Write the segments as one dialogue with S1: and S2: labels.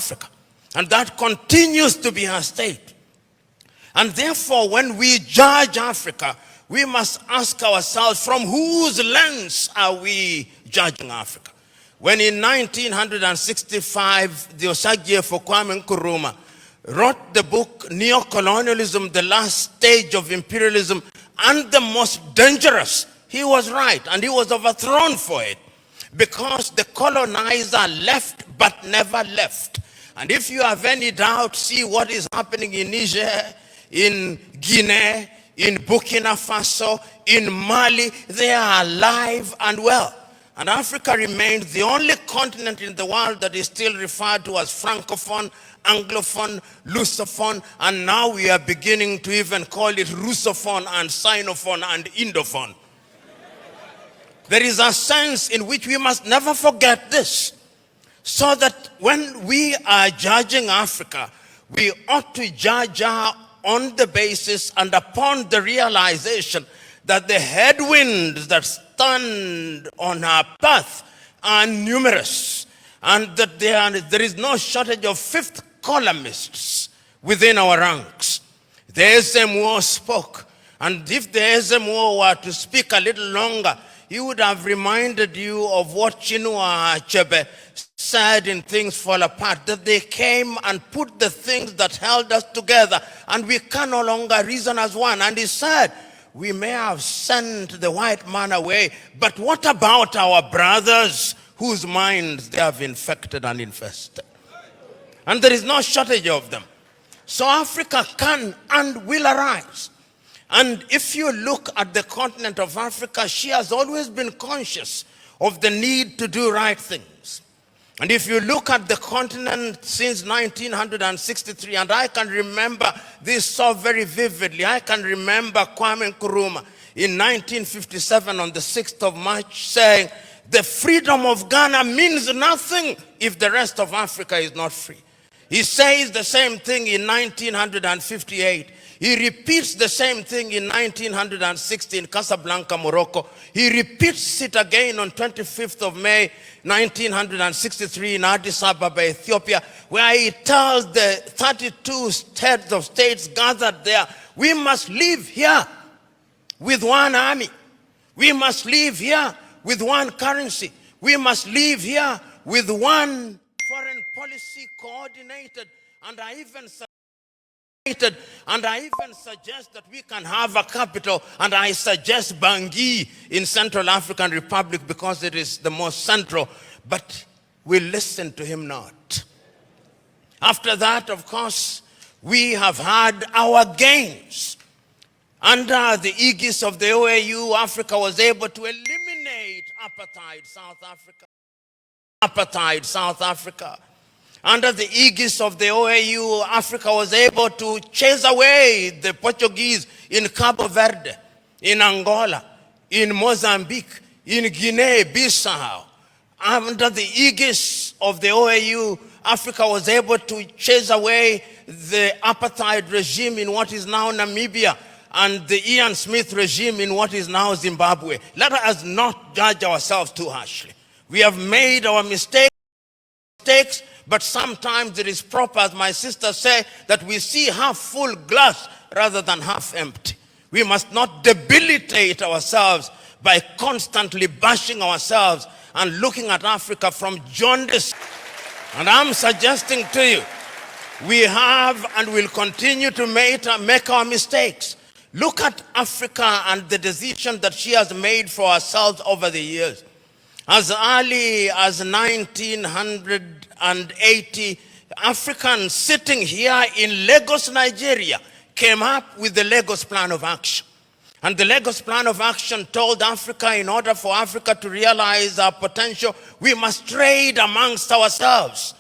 S1: Africa. And that continues to be her state. And therefore, when we judge Africa, we must ask ourselves, from whose lens are we judging Africa? When in 1965, the Osagie for Kwame Nkrumah wrote the book, Neo-Colonialism, the Last Stage of Imperialism, and the Most Dangerous, he was right, and he was overthrown for it, because the colonizer left but never left. And if you have any doubt, see what is happening in Niger, in Guinea, in Burkina Faso, in Mali. They are alive and well. And Africa remains the only continent in the world that is still referred to as Francophone, Anglophone, Lusophone, and now we are beginning to even call it Russophone and Sinophone and Indophone. There is a sense in which we must never forget this, so that when we are judging Africa, we ought to judge her on the basis and upon the realization that the headwinds that stand on our path are numerous, and that there is no shortage of fifth columnists within our ranks. The SMO spoke, and if the SMO were to speak a little longer, he would have reminded you of what Chinua Achebe said in Things Fall Apart, that they came and put the things that held us together, and we can no longer reason as one. And he said, we may have sent the white man away, but what about our brothers whose minds they have infected and infested? And there is no shortage of them. So Africa can and will arise. And if you look at the continent of Africa, she has always been conscious of the need to do right things. And if you look at the continent since 1963, and I can remember this so very vividly, I can remember Kwame Nkrumah in 1957 on the 6th of March saying, the freedom of Ghana means nothing if the rest of Africa is not free. He says the same thing in 1958. He repeats the same thing in 1960 in Casablanca, Morocco. He repeats it again on 25th of May, 1963 in Addis Ababa, Ethiopia, where he tells the 32 heads of states gathered there, we must live here with one army. We must live here with one currency. We must live here with one foreign policy coordinated. And I even suggest that we can have a capital, and I suggest Bangui in Central African Republic because it is the most central, but we listen to him not. After that, of course, we have had our gains. Under the aegis of the OAU, Africa was able to eliminate apartheid South Africa. Under the aegis of the OAU, Africa was able to chase away the Portuguese in Cabo Verde, in Angola, in Mozambique, in Guinea-Bissau. Under the aegis of the OAU, Africa was able to chase away the apartheid regime in what is now Namibia and the Ian Smith regime in what is now Zimbabwe. Let us not judge ourselves too harshly. We have made our mistakes, but sometimes it is proper, as my sister said, that we see half full glass rather than half empty. We must not debilitate ourselves by constantly bashing ourselves and looking at Africa from jaundice. And I'm suggesting to you, we have and will continue to make our mistakes. Look at Africa and the decision that she has made for herself over the years. As early as 1980, Africans sitting here in Lagos, Nigeria, came up with the Lagos Plan of Action. And the Lagos Plan of Action told Africa, in order for Africa to realize our potential, we must trade amongst ourselves.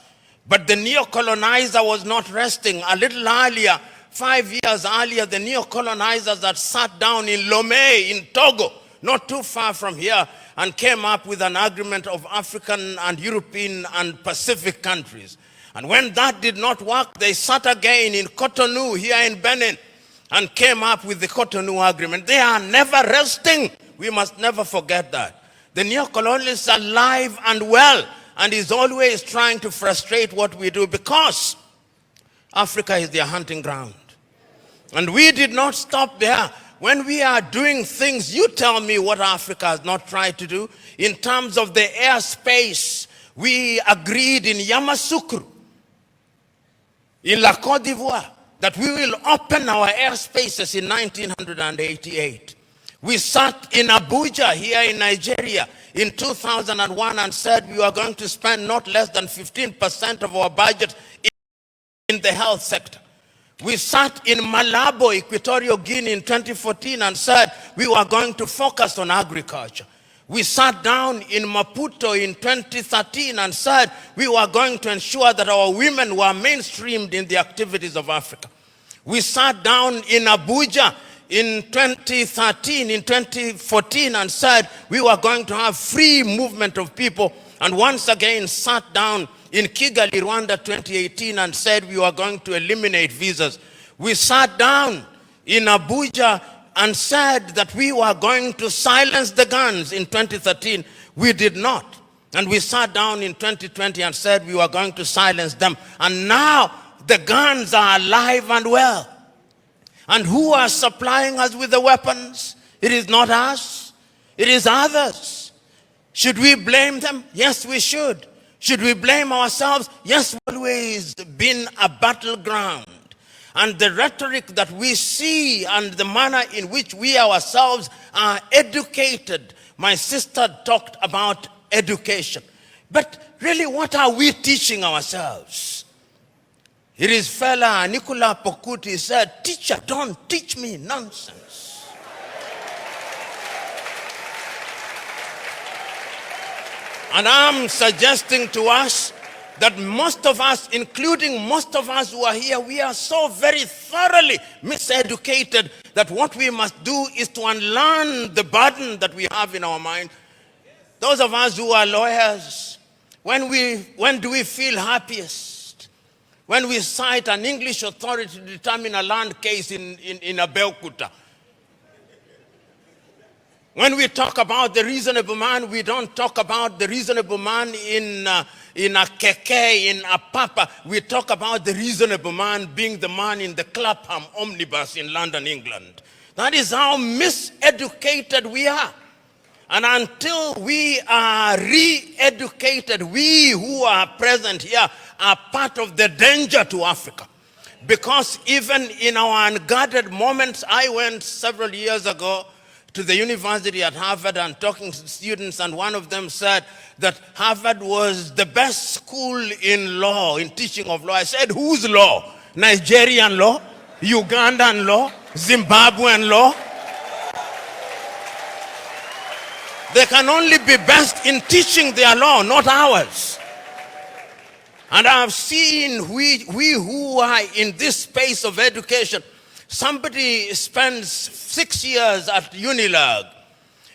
S1: But the neo-colonizer was not resting. A little earlier, 5 years earlier, the neo-colonizers had sat down in Lomé, in Togo, not too far from here, and came up with an agreement of African and European and Pacific countries. And when that did not work, they sat again in Cotonou here in Benin and came up with the Cotonou Agreement. They are never resting. We must never forget that. The neo-colonialists are alive and well, and is always trying to frustrate what we do, because Africa is their hunting ground. And we did not stop there. When we are doing things, you tell me what Africa has not tried to do. In terms of the airspace, we agreed in Yamoussoukro, in La Côte d'Ivoire, that we will open our airspaces in 1988. We sat in Abuja here in Nigeria in 2001 and said we were going to spend not less than 15% of our budget in the health sector. We sat in Malabo, Equatorial Guinea in 2014 and said we were going to focus on agriculture. We sat down in Maputo in 2013 and said we were going to ensure that our women were mainstreamed in the activities of Africa. We sat down in Abuja in 2013, in 2014 and said we were going to have free movement of people, and once again sat down in Kigali, Rwanda 2018 and said we were going to eliminate visas. We sat down in Abuja and said that we were going to silence the guns in 2013. We did not. And we sat down in 2020 and said we were going to silence them. And now the guns are alive and well. And who are supplying us with the weapons? It is not us. It is others. Should we blame them? Yes, we should. Should we blame ourselves? Yes, we've always been a battleground. And the rhetoric that we see and the manner in which we ourselves are educated. My sister talked about education. But really, what are we teaching ourselves? It is fella Nicola Pokuti said, "Teacher, don't teach me nonsense." And I'm suggesting to us that most of us, including most of us who are here, we are so very thoroughly miseducated that what we must do is to unlearn the burden that we have in our mind. Those of us who are lawyers, when do we feel happiest? When we cite an English authority to determine a land case in Abeokuta. When we talk about the reasonable man, we don't talk about the reasonable man in a keke, in a papa. We talk about the reasonable man being the man in the Clapham omnibus in London, England. That is how miseducated we are. And until we are re-educated, we who are present here are part of the danger to Africa. Because even in our unguarded moments, I went several years ago to the university at Harvard and talking to students, and one of them said that Harvard was the best school in law, in teaching of law. I said, whose law? Nigerian law? Ugandan law? Zimbabwean law? They can only be best in teaching their law, not ours. And I've seen we who are in this space of education, somebody spends 6 years at Unilag,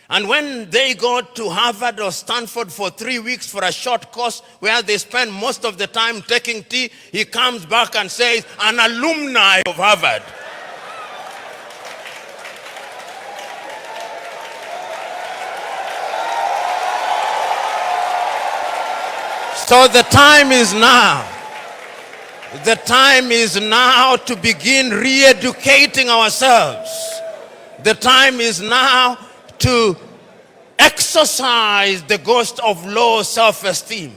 S1: and when they go to Harvard or Stanford for 3 weeks for a short course where they spend most of the time taking tea, he comes back and says, an alumni of Harvard. So the time is now. The time is now to begin re-educating ourselves. The time is now to exercise the ghost of low self-esteem.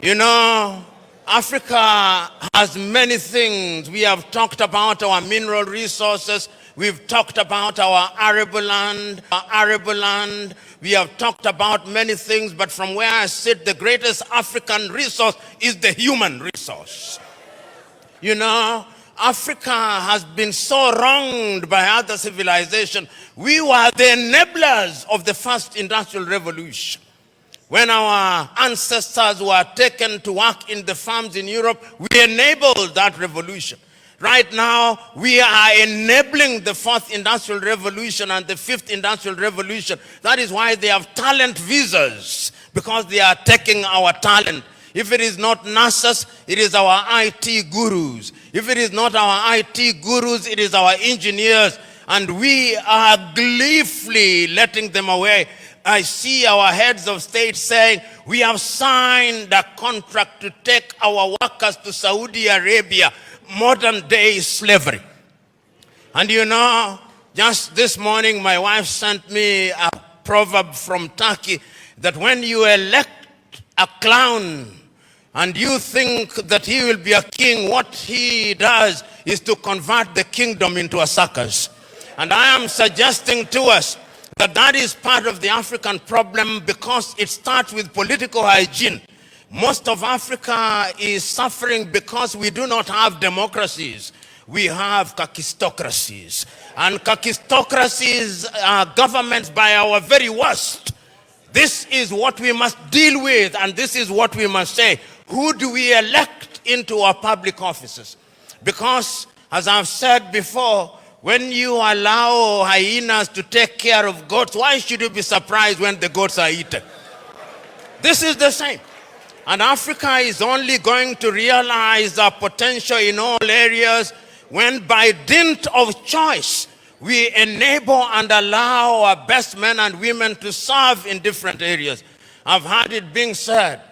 S1: You know, Africa has many things. We have talked about our mineral resources. We've talked about our arable land. We have talked about many things, but from where I sit, the greatest African resource is the human resource. You know, Africa has been so wronged by other civilizations. We were the enablers of the first industrial revolution. When our ancestors were taken to work in the farms in Europe, we enabled that revolution. Right now, we are enabling the fourth industrial revolution and the fifth industrial revolution. That is why they have talent visas, because they are taking our talent. If it is not nurses, it is our IT gurus. If it is not our IT gurus, it is our engineers. And we are gleefully letting them away. I see our heads of state saying, we have signed a contract to take our workers to Saudi Arabia, modern day slavery. And you know, just this morning, my wife sent me a proverb from Turkey that when you elect a clown and you think that he will be a king, what he does is to convert the kingdom into a circus. And I am suggesting to us that that is part of the African problem because it starts with political hygiene. Most of Africa is suffering because we do not have democracies. We have kakistocracies. And kakistocracies are governments by our very worst. This is what we must deal with, and this is what we must say. Who do we elect into our public offices? Because, as I've said before, when you allow hyenas to take care of goats, why should you be surprised when the goats are eaten? This is the same. And Africa is only going to realize our potential in all areas when, by dint of choice, we enable and allow our best men and women to serve in different areas. I've heard it being said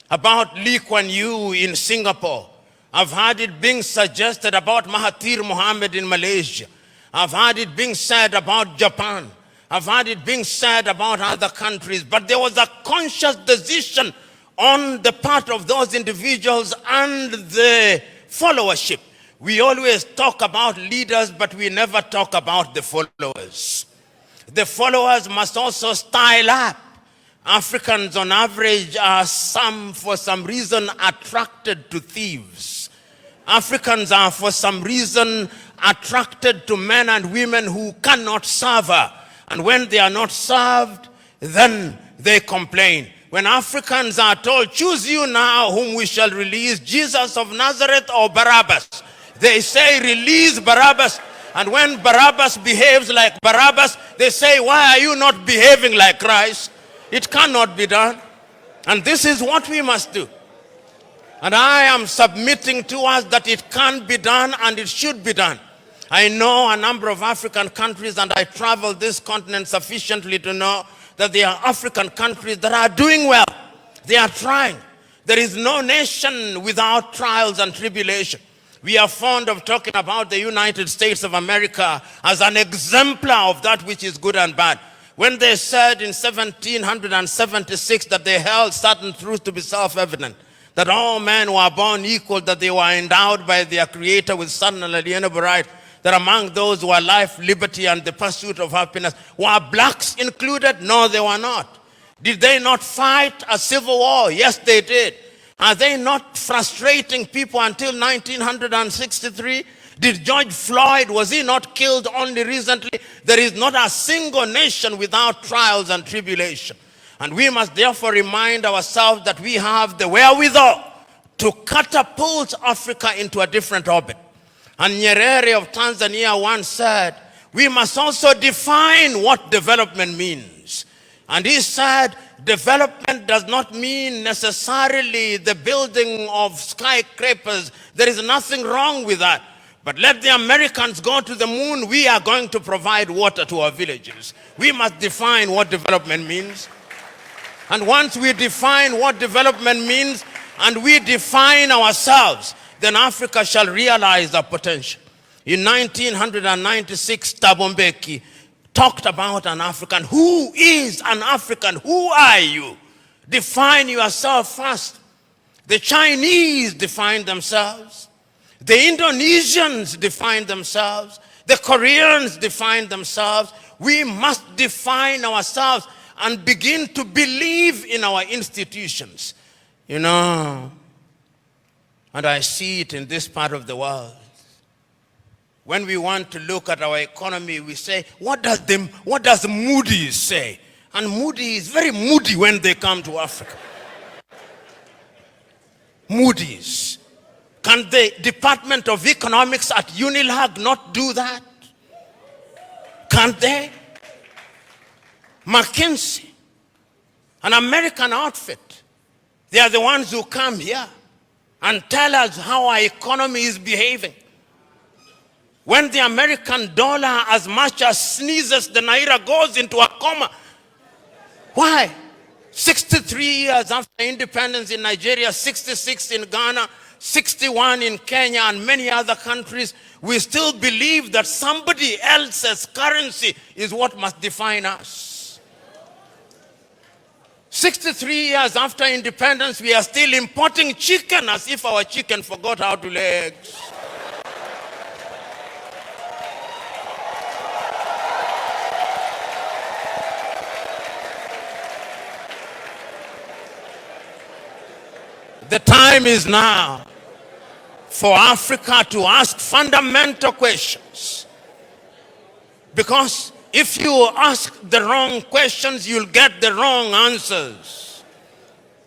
S1: about Lee Kuan Yew in Singapore. I've heard it being suggested about Mahathir Mohamad in Malaysia. I've heard it being said about Japan. I've heard it being said about other countries. But there was a conscious decision on the part of those individuals and the followership. We always talk about leaders, but we never talk about the followers. The followers must also style up. Africans on average are for some reason attracted to thieves. Africans are for some reason attracted to men and women who cannot serve her. And when they are not served, then they complain. When Africans are told, choose you now whom we shall release, Jesus of Nazareth or Barabbas, they say, release Barabbas. And when Barabbas behaves like Barabbas, they say, why are you not behaving like Christ? It cannot be done. And this is what we must do. And I am submitting to us that it can be done and it should be done. I know a number of African countries, and I travel this continent sufficiently to know that there are African countries that are doing well. They are trying. There is no nation without trials and tribulation. We are fond of talking about the United States of America as an exemplar of that which is good and bad. When they said in 1776 that they held certain truths to be self-evident, that all men were born equal, that they were endowed by their Creator with certain unalienable rights, that among those who were life, liberty, and the pursuit of happiness, were blacks included? No, they were not. Did they not fight a civil war? Yes, they did. Are they not frustrating people until 1963? Did George Floyd, was he not killed only recently? There is not a single nation without trials and tribulation. And we must therefore remind ourselves that we have the wherewithal to catapult Africa into a different orbit. And Nyerere of Tanzania once said, we must also define what development means. And he said, development does not mean necessarily the building of skyscrapers. There is nothing wrong with that. But let the Americans go to the moon. We are going to provide water to our villages. We must define what development means. And once we define what development means and we define ourselves, then Africa shall realize our potential. In 1996, Thabo Mbeki talked about an African. Who is an African? Who are you? Define yourself first. The Chinese define themselves. The Indonesians define themselves. The Koreans define themselves. We must define ourselves and begin to believe in our institutions. You know, and I see it in this part of the world. When we want to look at our economy, we say, what does Moody's say? And Moody's is very moody when they come to Africa. Moody's. Can the Department of Economics at Unilag not do that? Can't they? McKinsey, an American outfit, they are the ones who come here and tell us how our economy is behaving. When the American dollar as much as sneezes, the naira goes into a coma. Why? 63 years after independence in Nigeria, 66 in Ghana, 61 in Kenya and many other countries, we still believe that somebody else's currency is what must define us. 63 years after independence, we are still importing chicken as if our chicken forgot how to lay eggs. The time is now for Africa to ask fundamental questions. Because if you ask the wrong questions, you'll get the wrong answers.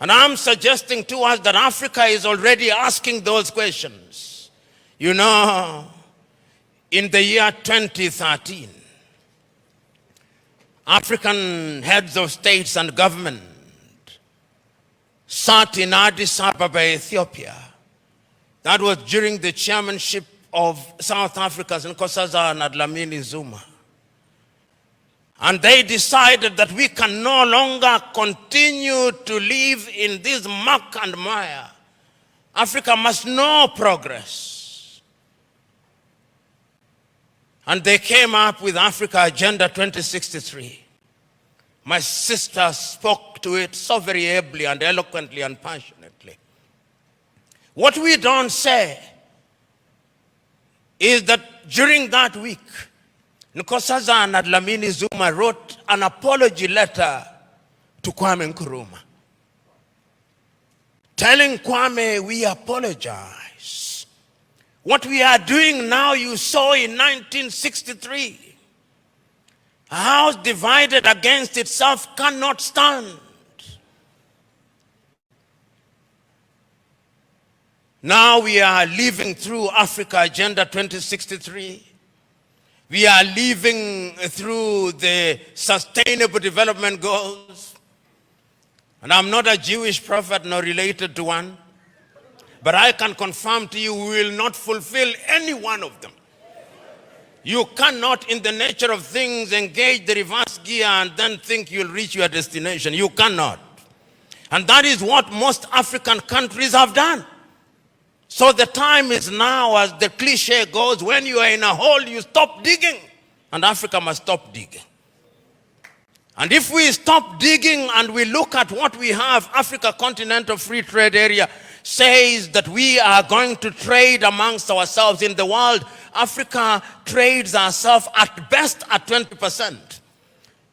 S1: And I'm suggesting to us that Africa is already asking those questions. You know, in the year 2013, African heads of states and government sat in Addis Ababa, Ethiopia. That was during the chairmanship of South Africa's Nkosazana and Dlamini Zuma. And they decided that we can no longer continue to live in this muck and mire. Africa must know progress. And they came up with Africa Agenda 2063. My sister spoke to it so very ably and eloquently and passionately. What we don't say is that during that week, Nkosazana and Dlamini Zuma wrote an apology letter to Kwame Nkrumah, telling Kwame, we apologize. What we are doing now, you saw in 1963. A house divided against itself cannot stand. Now we are living through Africa Agenda 2063. We are living through the Sustainable Development Goals. And I'm not a Jewish prophet nor related to one, but I can confirm to you we will not fulfill any one of them. You cannot, in the nature of things, engage the reverse gear and then think you'll reach your destination. You cannot. And that is what most African countries have done. So the time is now, as the cliche goes, when you are in a hole, you stop digging. And Africa must stop digging. And if we stop digging and we look at what we have, Africa Continental Free Trade Area says that we are going to trade amongst ourselves in the world. Africa trades ourselves at best at 20%.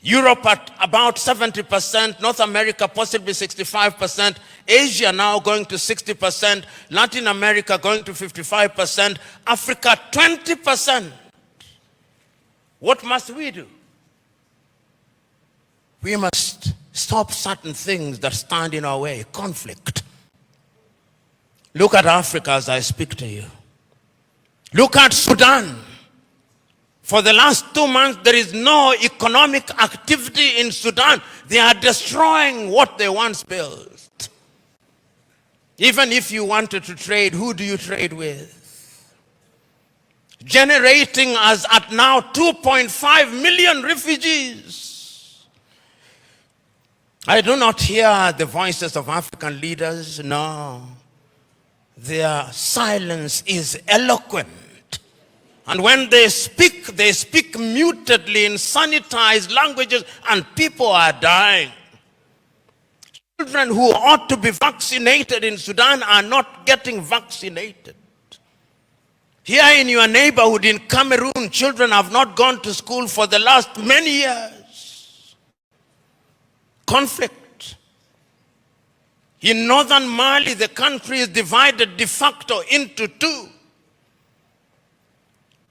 S1: Europe at about 70%, North America possibly 65%, Asia now going to 60%, Latin America going to 55%, Africa 20%. What must we do? We must stop certain things that stand in our way. Conflict. Look at Africa as I speak to you. Look at Sudan. For the last 2 months, there is no economic activity in Sudan. They are destroying what they once built. Even if you wanted to trade, who do you trade with? Generating as at now 2.5 million refugees. I do not hear the voices of African leaders, no. Their silence is eloquent. And when they speak mutedly in sanitized languages, and people are dying. Children who ought to be vaccinated in Sudan are not getting vaccinated. Here in your neighborhood in Cameroon, children have not gone to school for the last many years. Conflict. In northern Mali, the country is divided de facto into two.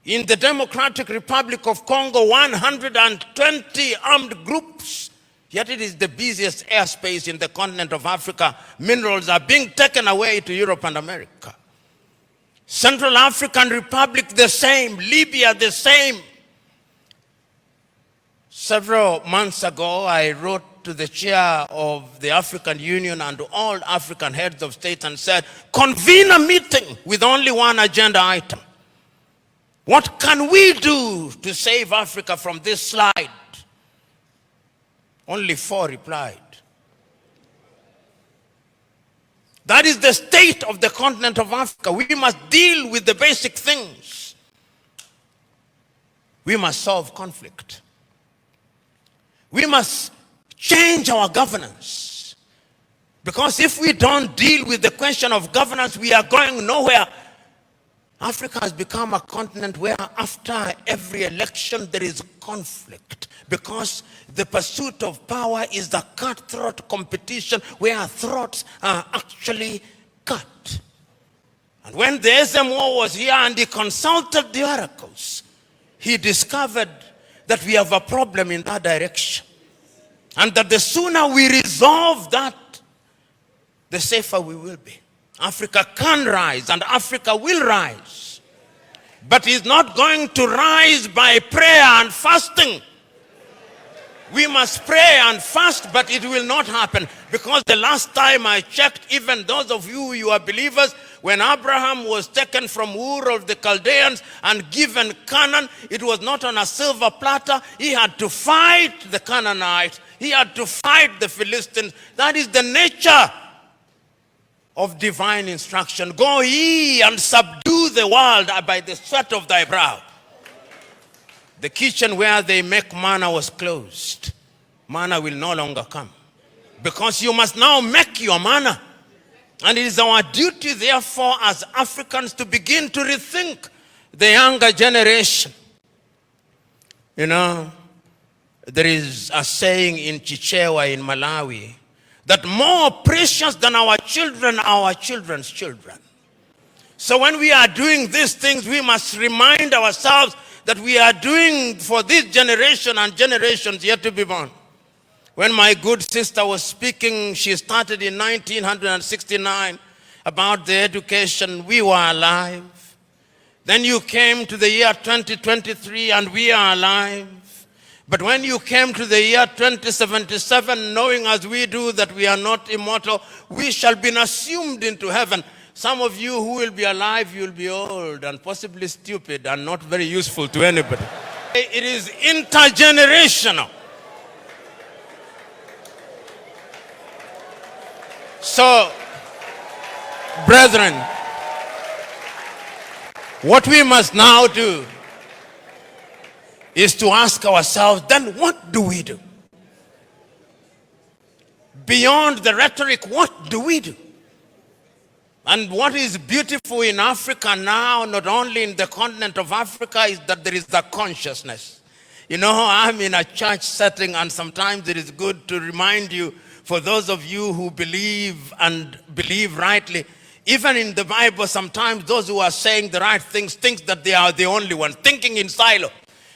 S1: In the Democratic Republic of Congo, 120 armed groups, yet it is the busiest airspace in the continent of Africa. Minerals are being taken away to Europe and America. Central African Republic, the same. Libya, the same. Several months ago, I wrote to the chair of the African Union and to all African heads of state and said, convene a meeting with only one agenda item. What can we do to save Africa from this slide? Only 4 replied. That is the state of the continent of Africa. We must deal with the basic things. We must solve conflict. We must change our governance. Because if we don't deal with the question of governance, we are going nowhere. Africa has become a continent where after every election there is conflict, because the pursuit of power is the cutthroat competition where throats are actually cut. And when the SMO was here and he consulted the oracles, he discovered that we have a problem in that direction. And that the sooner we resolve that, the safer we will be. Africa can rise and Africa will rise. But it's not going to rise by prayer and fasting. We must pray and fast, but it will not happen. Because the last time I checked, even those of you are believers, when Abraham was taken from Ur of the Chaldeans and given Canaan, it was not on a silver platter. He had to fight the Canaanites. He had to fight the Philistines. That is the nature of divine instruction. Go ye and subdue the world by the sweat of thy brow. The kitchen where they make manna was closed. Manna will no longer come. Because you must now make your manna. And it is our duty, therefore, as Africans to begin to rethink the younger generation. You know, there is a saying in Chichewa in Malawi, that more precious than our children are our children's children. So when we are doing these things, we must remind ourselves that we are doing for this generation and generations yet to be born. When my good sister was speaking, she started in 1969 about the education. We were alive. Then you came to the year 2023 and we are alive. But when you came to the year 2077, knowing as we do that we are not immortal, we shall be assumed into heaven. Some of you who will be alive, you will be old and possibly stupid and not very useful to anybody. It is intergenerational. So, brethren, what we must now do is to ask ourselves, then what do we do? Beyond the rhetoric, what do we do? And what is beautiful in Africa now, not only in the continent of Africa, is that there is the consciousness. You know, I'm in a church setting, and sometimes it is good to remind you, for those of you who believe and believe rightly, even in the Bible, sometimes those who are saying the right things think that they are the only ones, thinking in silo.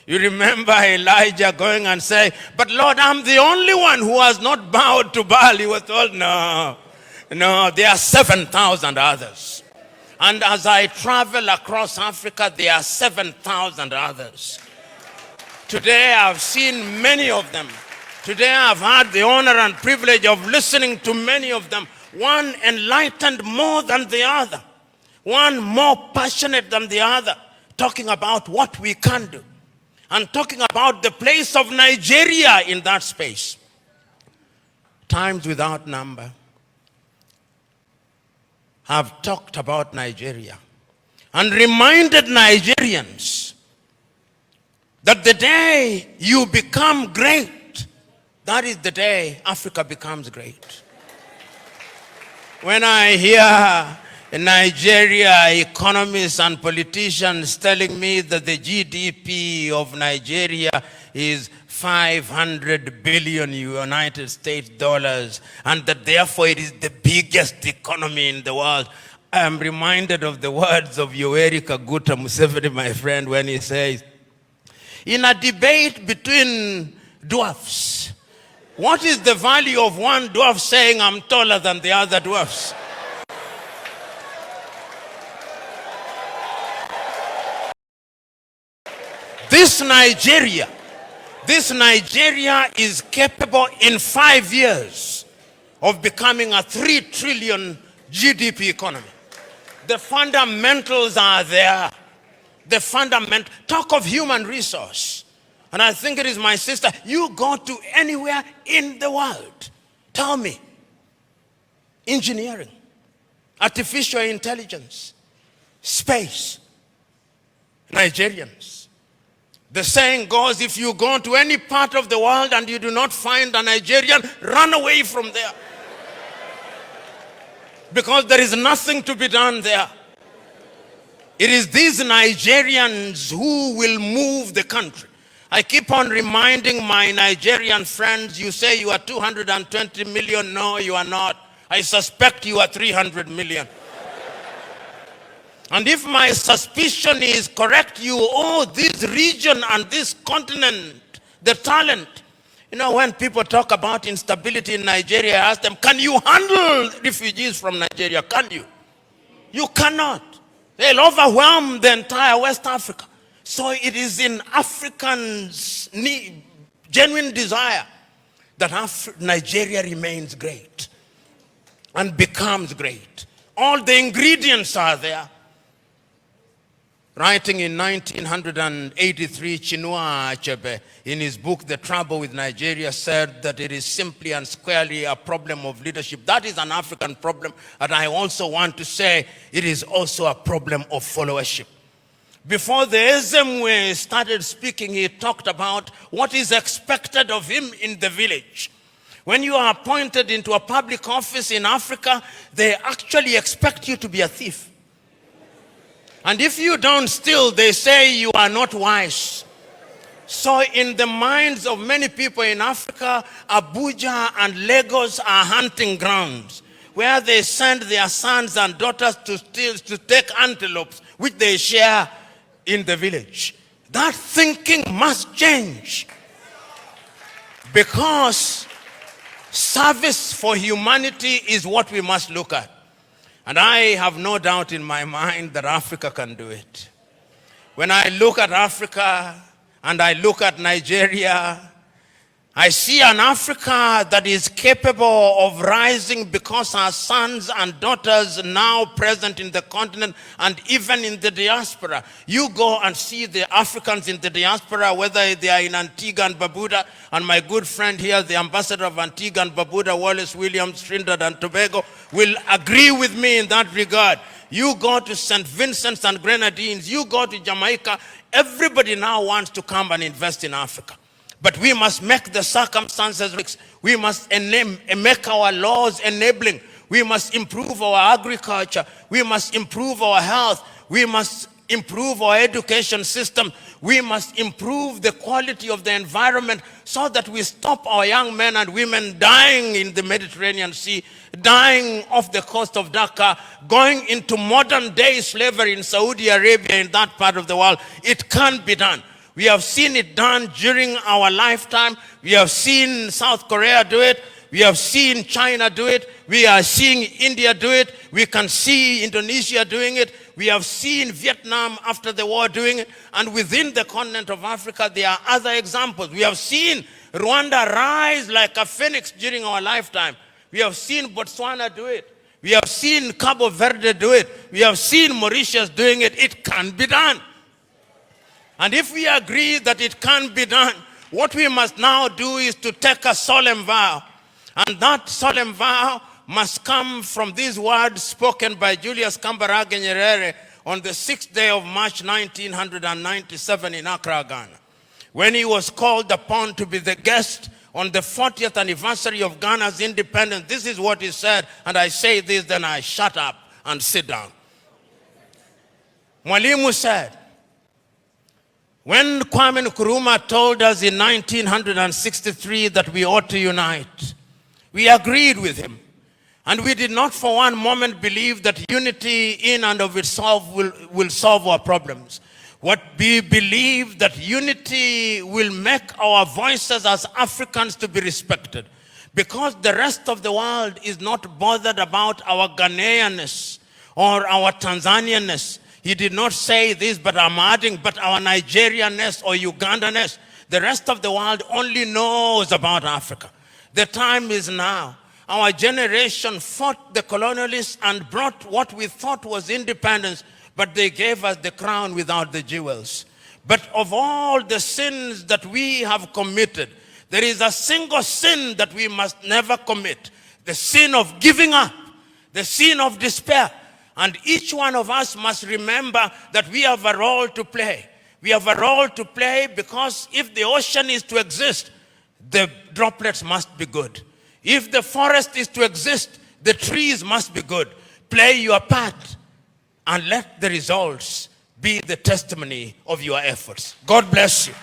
S1: You remember Elijah going and saying, but Lord, I'm the only one who has not bowed to Baal. He was told, no, there are 7,000 others. And as I travel across Africa, there are 7,000 others. Today I've seen many of them. Today I've had the honor and privilege of listening to many of them. One enlightened more than the other. One more passionate than the other. Talking about what we can do. And talking about the place of Nigeria in that space. Times without number have talked about Nigeria and reminded Nigerians that the day you become great, that is the day Africa becomes great. When I hear in Nigeria, economists and politicians telling me that the GDP of Nigeria is 500 billion United States dollars, and that therefore it is the biggest economy in the world, I am reminded of the words of Yoweri Kaguta Museveni, my friend, when he says, in a debate between dwarfs, what is the value of one dwarf saying, I'm taller than the other dwarfs? This Nigeria is capable in 5 years of becoming a 3 trillion GDP economy. The fundamentals are there. Talk of human resource. And I think it is my sister. You go to anywhere in the world. Tell me. Engineering, artificial intelligence, space, Nigerians. The saying goes, if you go to any part of the world and you do not find a Nigerian, run away from there. Because there is nothing to be done there. It is these Nigerians who will move the country. I keep on reminding my Nigerian friends, you say you are 220 million. No, you are not. I suspect you are 300 million. And if my suspicion is correct, you owe this region and this continent the talent. You know, when people talk about instability in Nigeria, I ask them, can you handle refugees from Nigeria? Can you? You cannot. They'll overwhelm the entire West Africa. So it is in Africans' genuine desire that Nigeria remains great and becomes great. All the ingredients are there. Writing in 1983, Chinua Achebe, in his book, The Trouble with Nigeria, said that it is simply and squarely a problem of leadership. That is an African problem, and I also want to say it is also a problem of followership. Before the Ezemwe started speaking, he talked about what is expected of him in the village. When you are appointed into a public office in Africa, they actually expect you to be a thief. And if you don't steal, they say you are not wise. So in the minds of many people in Africa, Abuja and Lagos are hunting grounds where they send their sons and daughters to steal, to take antelopes, which they share in the village. That thinking must change. Because service for humanity is what we must look at. And I have no doubt in my mind that Africa can do it. When I look at Africa and I look at Nigeria, I see an Africa that is capable of rising because our sons and daughters now present in the continent and even in the diaspora. You go and see the Africans in the diaspora, whether they are in Antigua and Barbuda, and my good friend here, the ambassador of Antigua and Barbuda, Wallace Williams, Trinidad and Tobago, will agree with me in that regard. You go to St. Vincent's and Grenadines, you go to Jamaica, everybody now wants to come and invest in Africa. But we must make the circumstances, we must make our laws enabling. We must improve our agriculture. We must improve our health. We must improve our education system. We must improve the quality of the environment so that we stop our young men and women dying in the Mediterranean Sea, dying off the coast of Dhaka, going into modern day slavery in Saudi Arabia, in that part of the world. It can be done. We have seen it done during our lifetime. We have seen South Korea do it. We have seen China do it. We are seeing India do it. We can see Indonesia doing it. We have seen Vietnam after the war doing it. And within the continent of Africa, there are other examples. We have seen Rwanda rise like a phoenix during our lifetime. We have seen Botswana do it. We have seen Cabo Verde do it. We have seen Mauritius doing it. It can be done. And if we agree that it can be done, what we must now do is to take a solemn vow. And that solemn vow must come from these words spoken by Julius Kambarage Nyerere on the 6th day of March 1997 in Accra, Ghana, when he was called upon to be the guest on the 40th anniversary of Ghana's independence. This is what he said, and I say this, then I shut up and sit down. Mwalimu said, when Kwame Nkrumah told us in 1963 that we ought to unite, we agreed with him. And we did not for one moment believe that unity in and of itself will solve our problems. What we believe that unity will make our voices as Africans to be respected. Because the rest of the world is not bothered about our Ghanaianness or our Tanzanianness. He did not say this, but I'm adding, but our Nigerianness or Ugandanness. The rest of the world only knows about Africa. The time is now. Our generation fought the colonialists and brought what we thought was independence, but they gave us the crown without the jewels. But of all the sins that we have committed, there is a single sin that we must never commit. The sin of giving up, the sin of despair. And each one of us must remember that we have a role to play. We have a role to play because if the ocean is to exist, the droplets must be good. If the forest is to exist, the trees must be good. Play your part and let the results be the testimony of your efforts. God bless you.